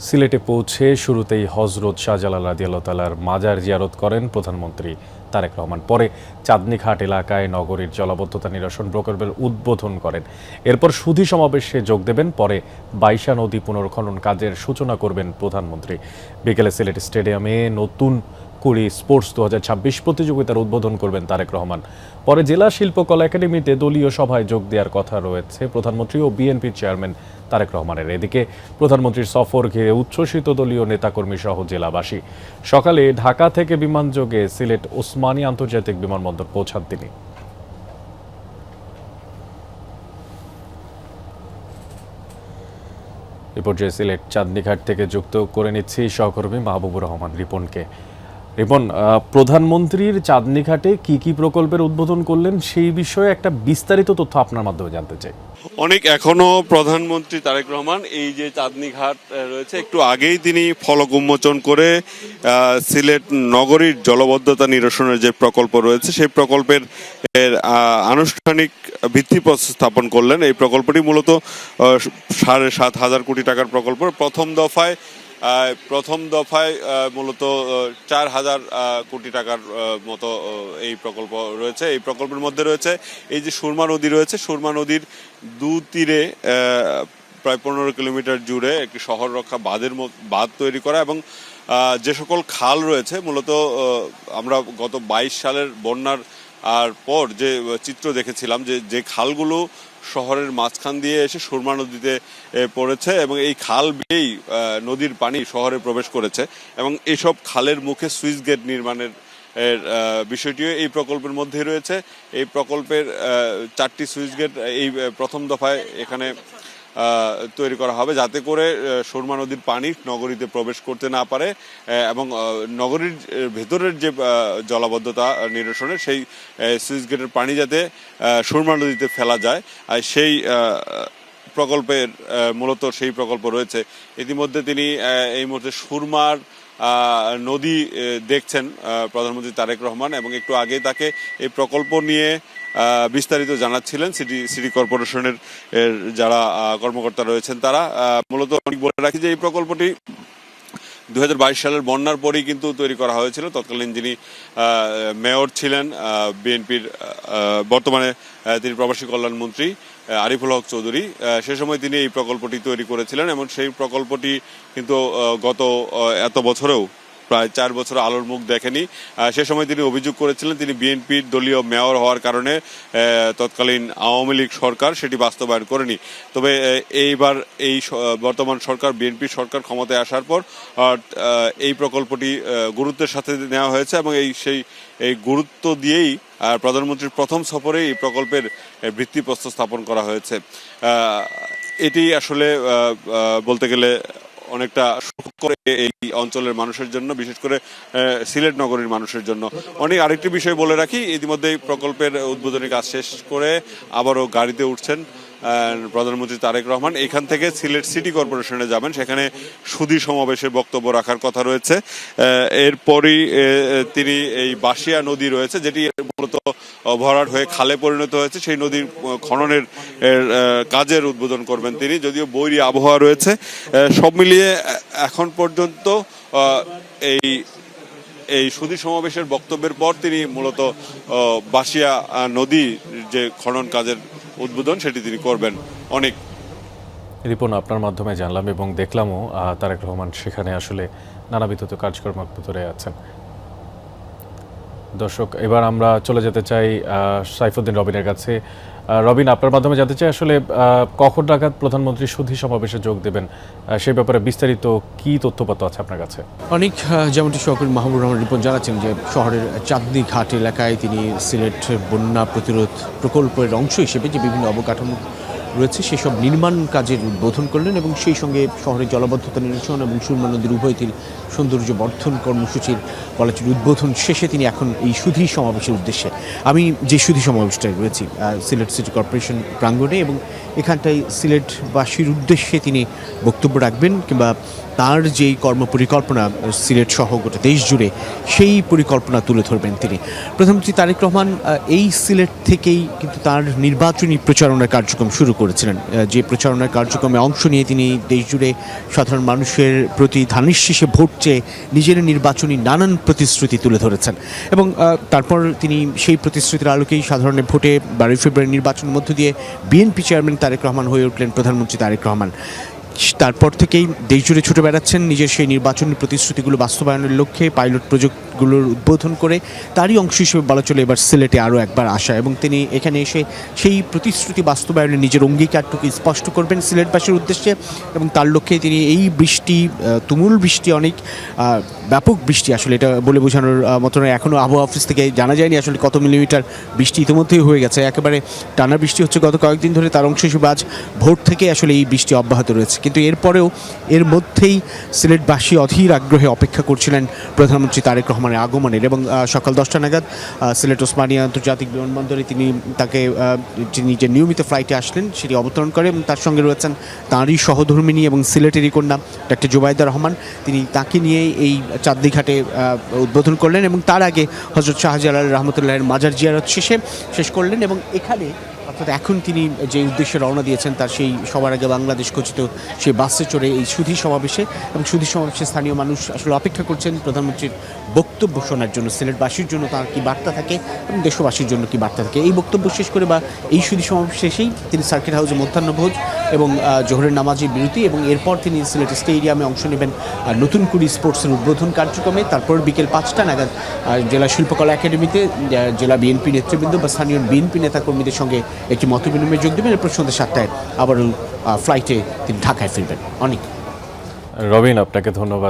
সিলেটে পৌঁছে শুরুতেই হজরত শাহজালাল রাদিয়াল্লাহু তাআলার মাজার জিয়ারত করেন প্রধানমন্ত্রী তারেক রহমান। পরে চাঁদনীঘাট এলাকায় নগরীর জলাবদ্ধতা নিরসন প্রকল্পের উদ্বোধন করেন। এরপর সুধী সমাবেশে যোগ দেবেন। পরে বাইশা নদী পুনর্খনন কাজের সূচনা করবেন প্রধানমন্ত্রী। বিকেলে সিলেট স্টেডিয়ামে নতুন কুড়ি স্পোর্টস 2026 প্রতিযোগিতার উদ্বোধন করবেন তারেক রহমান। পরে জেলা শিল্পকলা একাডেমিতে দলীয় সভায় যোগ দেওয়ার কথা রয়েছে প্রধানমন্ত্রী ও বিএনপির চেয়ারম্যান তারেক রহমানের। এদিকে প্রধানমন্ত্রীর সফর ঘিরে উচ্ছ্বসিত দলীয় নেতাকর্মী সহ জেলাবাসী। সকালে ঢাকা থেকে বিমানযোগে সিলেট ওসমানী আন্তর্জাতিক বিমানবন্দর পৌঁছান তিনি। এ পর্যায়ে সিলেট চাঁদনীঘাট থেকে যুক্ত করে নিচ্ছি সহকর্মী মাহবুবুর রহমান রিপনকে। রিপন, প্রধানমন্ত্রীর চাঁদনীঘাটে কি কি প্রকল্পের উদ্বোধন করলেন সেই বিষয়ে একটা বিস্তারিত তথ্য আপনার মাধ্যমে জানতে চাই। এখনো প্রধানমন্ত্রী তারেক রহমান এই যে চাঁদনীঘাট রয়েছে, একটু আগেই তিনি ফলক উন্মোচন করে সিলেট নগরীর জলবদ্ধতা নিরসনের যে প্রকল্প রয়েছে সেই প্রকল্পের আনুষ্ঠানিক ভিত্তিপ্রস্তর স্থাপন করলেন। এই প্রকল্পটি মূলত 7,500 কোটি টাকার প্রকল্প। প্রথম দফায় মূলত 4,000 কোটি টাকার মতো এই প্রকল্প রয়েছে। এই প্রকল্পের মধ্যে রয়েছে এই যে সুরমা নদী রয়েছে, সুরমা নদীর দু তীরে প্রায় 15 কিলোমিটার জুড়ে একটি শহর রক্ষা বাঁধ তৈরি করা এবং যে সকল খাল রয়েছে, মূলত আমরা গত 22 সালের বন্যার পর যে চিত্র দেখেছিলাম যে খালগুলো শহরের মাঝখান দিয়ে এসে সুরমা নদীতে পড়েছে এবং এই খাল বেয়েই নদীর পানি শহরে প্রবেশ করেছে এবং এইসব খালের মুখে সুইচ গেট নির্মাণের বিষয়টিও এই প্রকল্পের মধ্যে রয়েছে। এই প্রকল্পের 4টি সুইচ গেট এই প্রথম দফায় এখানে তৈরি করা হবে, যাতে করে সুরমা নদীর পানি নগরীতে প্রবেশ করতে না পারে এবং নগরীর ভেতরের যে জলাবদ্ধতা নিরসনের সেই সুইচ গেটের পানি যাতে সুরমা নদীতে ফেলা যায়, সেই প্রকল্পের মূলত সেই প্রকল্প রয়েছে। ইতিমধ্যে তিনি এই মুহূর্তে সুরমার নদী দেখছেন প্রধানমন্ত্রী তারেক রহমান এবং একটু আগে তাকে এই প্রকল্প নিয়ে বিস্তারিত জানাচ্ছিলেন সিটি কর্পোরেশনের যারা কর্মকর্তা রয়েছেন তারা। মূলত বলে রাখি যে এই প্রকল্পটি 2022 সালের বন্যার পরেই কিন্তু তৈরি করা হয়েছিল। তৎকালীন যিনি মেয়র ছিলেন বিএনপির, বর্তমানে তিনি প্রবাসী কল্যাণ মন্ত্রী আরিফুল হক চৌধুরী, সে সময় তিনি এই প্রকল্পটি তৈরি করেছিলেন এবং সেই প্রকল্পটি কিন্তু গত এত বছরেও প্রায় 4 বছর আলোর মুখ দেখেনি। সে সময় তিনি অভিযোগ করেছিলেন তিনি বিএনপির দলীয় মেয়র হওয়ার কারণে তৎকালীন আওয়ামী লীগ সরকার সেটি বাস্তবায়ন করেনি। তবে এইবার এই বর্তমান সরকার, বিএনপি সরকার ক্ষমতায় আসার পর এই প্রকল্পটি গুরুত্বের সাথে নেওয়া হয়েছে এবং এই গুরুত্ব দিয়েই প্রধানমন্ত্রীর প্রথম সফরে এই প্রকল্পের ভিত্তিপ্রস্তর স্থাপন করা হয়েছে। এটি আসলে বলতে গেলে অনেকটা সুখ করে এই অঞ্চলের মানুষের জন্য, বিশেষ করে সিলেট নগরীর মানুষের জন্য। আরেকটি বিষয় বলে রাখি, ইতিমধ্যে প্রকল্পের উদ্বোধনী কাজ শেষ করে আবারও গাড়িতে উঠছেন প্রধানমন্ত্রী তারেক রহমান। এখান থেকে সিলেট সিটি কর্পোরেশনে যাবেন, সেখানে সুধী সমাবেশে বক্তব্য রাখার কথা রয়েছে। এরপরই তিনি এই বাসিয়া নদী রয়েছে, যেটি মূলত ভরাট হয়ে খালে পরিণত হয়েছে, সেই নদীর খননের কাজের উদ্বোধন করবেন তিনি। যদিও বৈরী আবহাওয়া রয়েছে, সব মিলিয়ে এখন পর্যন্ত এই সুধী সমাবেশের বক্তব্যের পর তিনি মূলত বাসিয়া নদী যে খনন কাজের উদ্বোধন সেটি তিনি করবেন। রিপন, আপনার মাধ্যমে জানলাম এবং দেখলামও তারেক রহমান সেখানে আসলে নানাবিধ কার্যক্রম ধরে আছেন। দর্শক, এবার আমরা চলে যেতে চাই সাইফুদ্দিন রবিনের কাছে। রবিন, আপনার মাধ্যমে জানতে চাই আসলে কখন নাগাদ প্রধানমন্ত্রী সুধী সমাবেশে যোগ দেবেন, সেই ব্যাপারে বিস্তারিত কি তথ্যপত্র আছে আপনার কাছে? যেমনটি সহকর্মী মাহবুবুর রহমান রিপন জানাচ্ছেন যে শহরের চাঁদনীঘাট এলাকায় তিনি সিলেট বন্যা প্রতিরোধ প্রকল্পের অংশ হিসেবে যে বিভিন্ন অবকাঠামো রয়েছে সেসব নির্মাণ কাজের উদ্বোধন করলেন এবং সেই সঙ্গে শহরের জলাবদ্ধতা নিরসন এবং সুরমা নদীর উভয় তীর সৌন্দর্য বর্ধন কর্মসূচির বলাচির উদ্বোধন শেষে তিনি এখন এই সুধী সমাবেশের উদ্দেশ্যে, আমি যে সুধী সমাবেশটায় রয়েছি সিলেট সিটি কর্পোরেশন প্রাঙ্গণে, এবং এখানটায় সিলেটবাসীর উদ্দেশ্যে তিনি বক্তব্য রাখবেন কিংবা তার যেই কর্মপরিকল্পনা সিলেট সহ গোটা দেশ জুড়ে সেই পরিকল্পনা তুলে ধরবেন তিনি। প্রধানমন্ত্রী তারেক রহমান এই সিলেট থেকেই কিন্তু তার নির্বাচনী প্রচারণার কার্যক্রম শুরু করেছিলেন, যে প্রচারণার কার্যক্রমে অংশ নিয়ে তিনি দেশ জুড়ে সাধারণ মানুষের প্রতি ধানের শীষে ভোট চেয়ে নিজের নির্বাচনী নানান প্রতিশ্রুতি তুলে ধরেছেন এবং তারপর তিনি সেই প্রতিশ্রুতির আলোকেই সাধারণের ভোটে 12 ফেব্রুয়ারি নির্বাচনের মধ্য দিয়ে বিএনপি চেয়ারম্যান তারেক রহমান হয়ে উঠলেন প্রধানমন্ত্রী তারেক রহমান। তারপর থেকেই দেশ জুড়ে ছুটে বেড়াচ্ছেন নিজের সেই নির্বাচনী প্রতিশ্রুতিগুলো বাস্তবায়নের লক্ষ্যে, পাইলট প্রজেক্টগুলোর উদ্বোধন করে তারই অংশ হিসেবে বলা চলে এবার সিলেটে আরও একবার আসা এবং তিনি এখানে এসে সেই প্রতিশ্রুতি বাস্তবায়নে নিজের অঙ্গীকারটুকু স্পষ্ট করবেন সিলেটবাসীর উদ্দেশ্যে এবং তার লক্ষ্যে তিনি এই বৃষ্টি, তুমুল বৃষ্টি, অনেক ব্যাপক বৃষ্টি, আসলে এটা বলে বোঝানোর মতো নয়, এখনও আবহাওয়া অফিস থেকে জানা যায়নি আসলে কত মিলিমিটার বৃষ্টি ইতিমধ্যেই হয়ে গেছে, একেবারে টানা বৃষ্টি হচ্ছে গত কয়েকদিন ধরে, তার অংশ হিসেবে আজ ভোর থেকে আসলে এই বৃষ্টি অব্যাহত রয়েছে। কিন্তু এরপরেও এর মধ্যেই সিলেটবাসী অধীর আগ্রহে অপেক্ষা করছিলেন প্রধানমন্ত্রী তারেক রহমানের আগমনের এবং সকাল 10টা নাগাদ সিলেট ওসমানিয়া আন্তর্জাতিক বিমানবন্দরে তিনি যে নিয়মিত ফ্লাইটে আসলেন সেটি অবতরণ করে এবং তার সঙ্গে রয়েছেন তাঁরই সহধর্মিণী এবং সিলেটেরই কন্যা ডক্টর জুবাইদা রহমান, তিনি তাকে নিয়ে এই চাঁদনী ঘাটে উদ্বোধন করলেন এবং তার আগে হযরত শাহজালাল রহমতুল্লাহের মাজার জিয়ারত শেষ করলেন এবং এখানে অর্থাৎ এখন তিনি যে উদ্দেশ্যে রওনা দিয়েছেন তার সেই সবার আগে বাংলাদেশ খচিত সেই বাসে চড়ে এই সুধী সমাবেশে, এবং সুধী সমাবেশে স্থানীয় মানুষ আসলে অপেক্ষা করছেন প্রধানমন্ত্রীর বক্তব্য শোনার জন্য, সিলেটবাসীর জন্য তার কী বার্তা থাকে এবং দেশবাসীর জন্য কী বার্তা থাকে। এই বক্তব্য শেষ করে বা এই সুধী সমাবেশ শেষেই তিনি সার্কিট হাউসে মধ্যাহ্নভোজ এবং জোহরের নামাজের বিরতি এবং এরপর তিনি সিলেট স্টেডিয়ামে অংশ নেবেন নতুন করে স্পোর্টসের উদ্বোধন কার্যক্রমে। তারপর বিকেল 5টা নাগাদ জেলা শিল্পকলা একাডেমিতে জেলা বিএনপি নেতৃবৃন্দ বা স্থানীয় বিএনপি নেতাকর্মীদের সঙ্গে একটি মতবিনিময়ে যোগ দেবেন। এরপর সন্ধ্যা 7টায় আবারও ফ্লাইটে তিনি ঢাকায় ফিরবেন। অনেক রবিন, আপনাকে ধন্যবাদ।